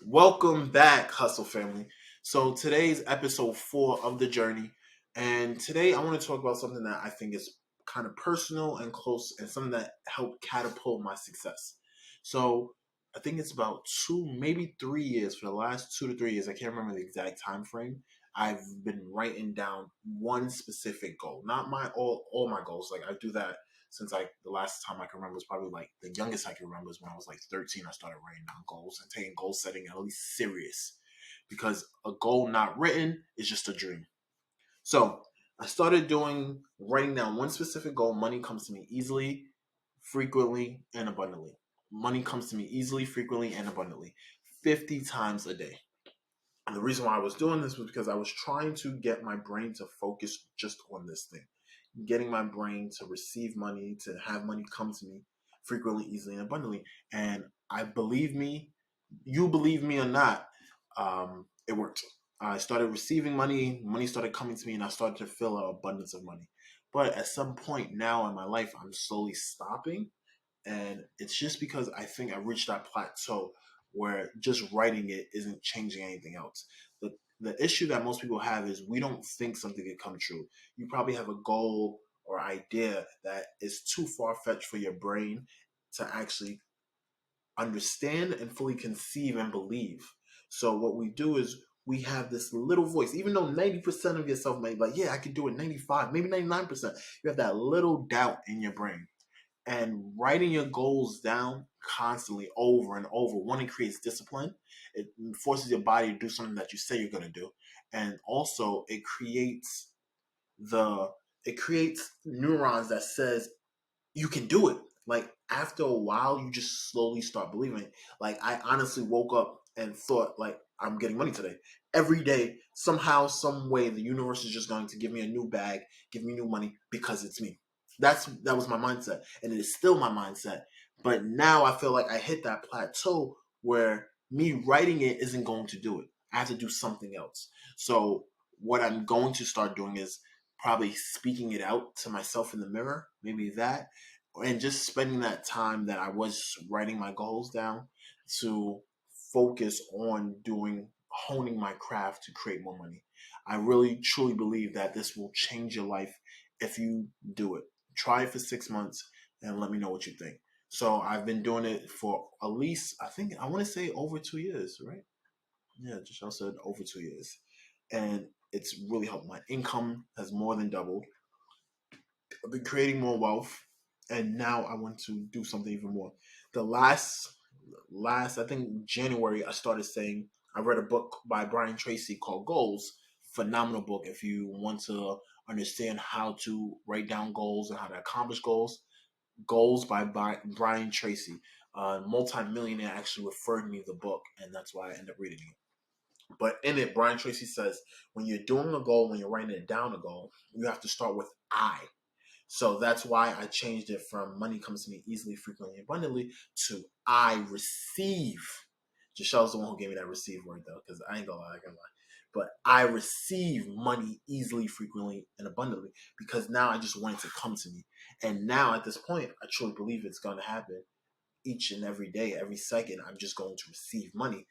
Welcome back, Hustle Family. So today's episode 4 of the journey, and today I want to talk about something that I think is kind of personal and close, and something that helped catapult my success. So I think it's about 2, maybe 3 years. For the last 2 to 3 years, I can't remember the exact time frame. I've been writing down one specific goal, not my all my goals. Like I do that since like the last time I can remember was probably like the youngest I can remember is when I was like 13. I started writing down goals and taking goal setting at least serious, because a goal not written is just a dream. So I started doing writing down one specific goal. Money comes to me easily, frequently, and abundantly. Money comes to me easily, frequently, and abundantly, 50 times a day. And the reason why I was doing this was because I was trying to get my brain to focus just on this thing, getting my brain to receive money, to have money come to me frequently, easily, and abundantly. And I believe me, you believe me or not, it worked. I started receiving money, money started coming to me, and I started to feel an abundance of money. But at some point now in my life, I'm slowly stopping, and it's just because I think I reached that plateau where just writing it isn't changing anything else. The issue that most people have is we don't think something could come true. You probably have a goal or idea that is too far fetched for your brain to actually understand and fully conceive and believe. So what we do is we have this little voice, even though 90% of yourself may be like, yeah, I could do it, 95, maybe 99%. You have that little doubt in your brain, and writing your goals down constantly over and over. One, it creates discipline. It forces your body to do something that you say you're going to do. And also the it creates neurons that says you can do it. Like after a while, you just slowly start believing it. Like I honestly woke up and thought like I'm getting money today. Every day, somehow, some way, the universe is just going to give me a new bag, give me new money because it's me. That was my mindset, and it is still my mindset. But now I feel like I hit that plateau where me writing it isn't going to do it. I have to do something else. So what I'm going to start doing is probably speaking it out to myself in the mirror, maybe that, and just spending that time that I was writing my goals down to focus on honing my craft to create more money. I really truly believe that this will change your life if you do it. Try it for 6 months and let me know what you think. So I've been doing it for at least, I think, I want to say over 2 years, right? Yeah, just also said over 2 years. And it's really helped. My income has more than doubled. I've been creating more wealth, and now I want to do something even more. The last I think January, I started saying I read a book by Brian Tracy called Goals. Phenomenal book if you want to understand how to write down goals and how to accomplish goals. Goals by Brian Tracy. Multi-millionaire actually referred me the book, and that's why I ended up reading it. But in it, Brian Tracy says when you're doing a goal, when you're writing it down a goal, you have to start with I. So that's why I changed it from money comes to me easily, frequently, abundantly to I receive. Jachelle's the one who gave me that receive word though, because I ain't gonna lie, I can lie. But I receive money easily, frequently, and abundantly because now I just want it to come to me. And now at this point, I truly believe it's gonna happen each and every day, every second. I'm just going to receive money.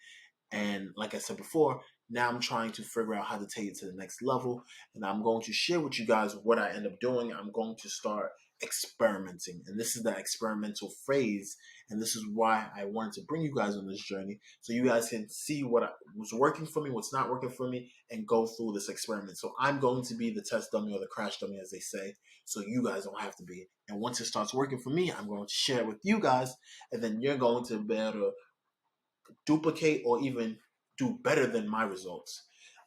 And like I said before, now I'm trying to figure out how to take it to the next level. And I'm going to share with you guys what I end up doing. I'm going to start experimenting. And this is the experimental phase. And this is why I wanted to bring you guys on this journey so you guys can see was working for me, what's not working for me, and go through this experiment. So I'm going to be the test dummy or the crash dummy, as they say, so you guys don't have to be. And once it starts working for me, I'm going to share it with you guys. And then you're going to be able to duplicate or even do better than my results.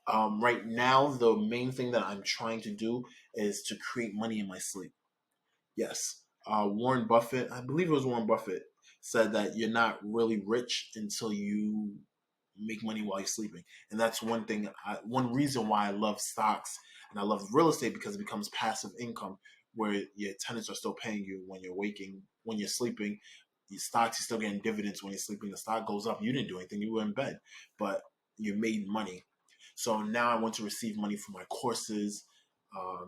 Right now, the main thing that I'm trying to do is to create money in my sleep. Yes. Warren Buffett, I believe it was Warren Buffett, said that you're not really rich until you make money while you're sleeping. And that's one reason why I love stocks and I love real estate, because it becomes passive income where your tenants are still paying you when you're waking, when you're sleeping. Your stocks, you're still getting dividends when you're sleeping. The stock goes up. You didn't do anything. You were in bed, but you made money. So now I want to receive money for my courses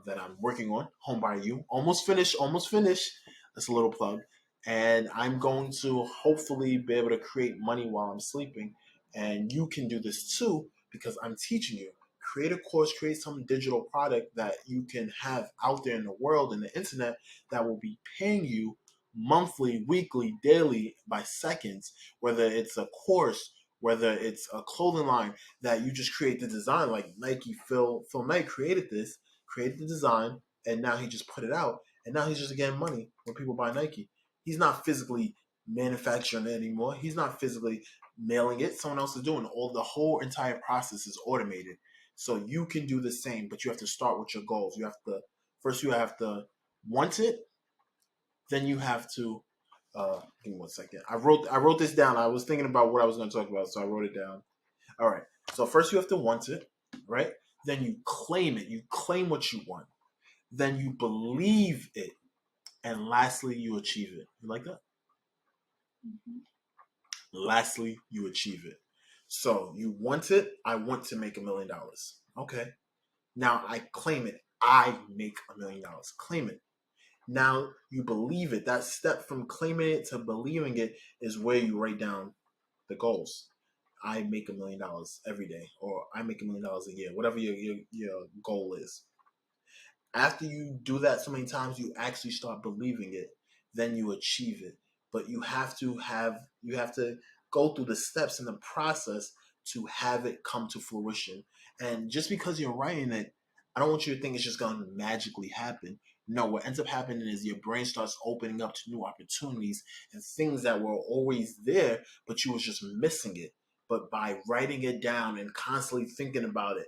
that I'm working on. Home by You. Almost finished. Almost finished. That's a little plug. And I'm going to hopefully be able to create money while I'm sleeping And you can do this too because I'm teaching you. Create a course, create some digital product that you can have out there in the world, in the internet, that will be paying you monthly, weekly, daily, by seconds, whether it's a course, whether it's a clothing line that you just create the design, like Nike, Phil Knight created this, created the design, and now he just put it out, and now he's just getting money when people buy Nike. He's not physically manufacturing it anymore. He's not physically mailing it. Someone else is doing it. The whole entire process is automated. So you can do the same, but you have to start with your goals. You have to first you have to want it, then you have to give me one second. I wrote this down. I was thinking about what I was going to talk about, so I wrote it down. All right. So first you have to want it, right? Then you claim it. You claim what you want. Then you believe it, and lastly you achieve it. You like that? Mm-hmm. Lastly, you achieve it. So you want it. I want to make $1,000,000. Okay. Now I claim it. I make $1,000,000. Claim it. Now you believe it. That step from claiming it to believing it is where you write down the goals. I make $1,000,000 every day, or I make $1,000,000 a year, whatever your goal is. After you do that so many times, you actually start believing it. Then you achieve it. But you have to go through the steps in the process to have it come to fruition. And just because you're writing it, I don't want you to think it's just going to magically happen. No, what ends up happening is your brain starts opening up to new opportunities and things that were always there, but you was just missing it. But by writing it down and constantly thinking about it,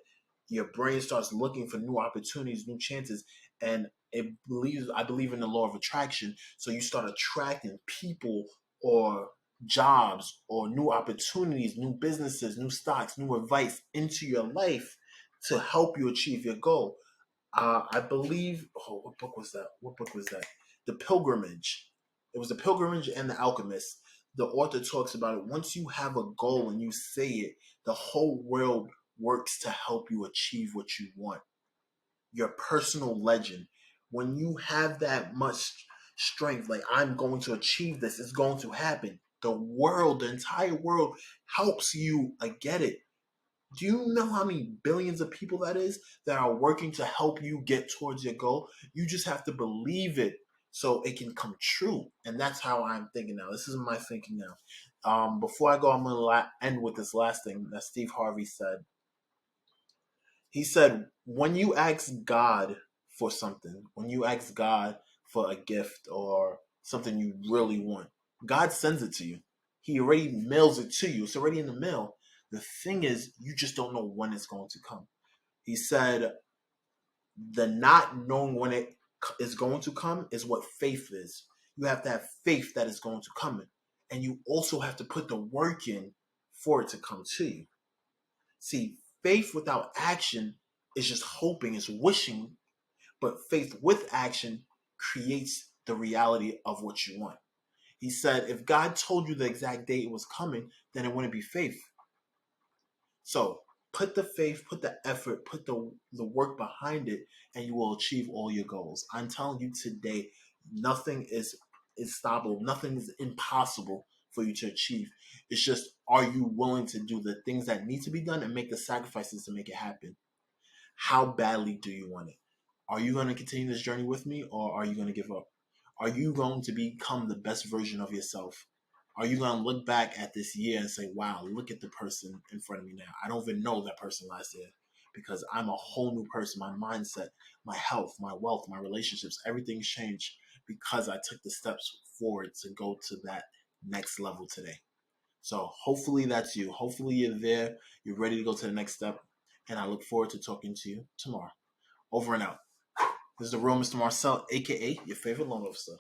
your brain starts looking for new opportunities, new chances, and I believe in the law of attraction. So you start attracting people or jobs or new opportunities, new businesses, new stocks, new advice into your life to help you achieve your goal. I believe. Oh, what book was that? What book was that? The Pilgrimage. It was The Pilgrimage and The Alchemist. The author talks about it. Once you have a goal and you say it, the whole world works to help you achieve what you want. Your personal legend. When you have that much strength, like I'm going to achieve this, it's going to happen. The world, the entire world helps you get it. Do you know how many billions of people that is that are working to help you get towards your goal? You just have to believe it so it can come true. And that's how I'm thinking now. This is my thinking now. Before I go, I'm going to end with this last thing that Steve Harvey said. He said, when you ask God for something, when you ask God for a gift or something you really want, God sends it to you. He already mails it to you. It's already in the mail. The thing is, you just don't know when it's going to come. He said, the not knowing when it is going to come is what faith is. You have to have faith that it's going to come. And you also have to put the work in for it to come to you. See, faith without action is just hoping, it's wishing, but faith with action creates the reality of what you want. He said, if God told you the exact date it was coming, then it wouldn't be faith. So put the faith, put the effort, put the work behind it, and you will achieve all your goals. I'm telling you today, nothing is stoppable, nothing is impossible for you to achieve. It's just, are you willing to do the things that need to be done and make the sacrifices to make it happen? How badly do you want it? Are you going to continue this journey with me, or are you going to give up? Are you going to become the best version of yourself? Are you going to look back at this year and say, wow, look at the person in front of me now? I don't even know that person last year because I'm a whole new person. My mindset, my health, my wealth, my relationships, everything's changed because I took the steps forward to go to that next level today. So hopefully that's you. Hopefully you're there. You're ready to go to the next step. And I look forward to talking to you tomorrow. Over and out. This is the real Mr. Marcelle, a.k.a. your favorite loan officer.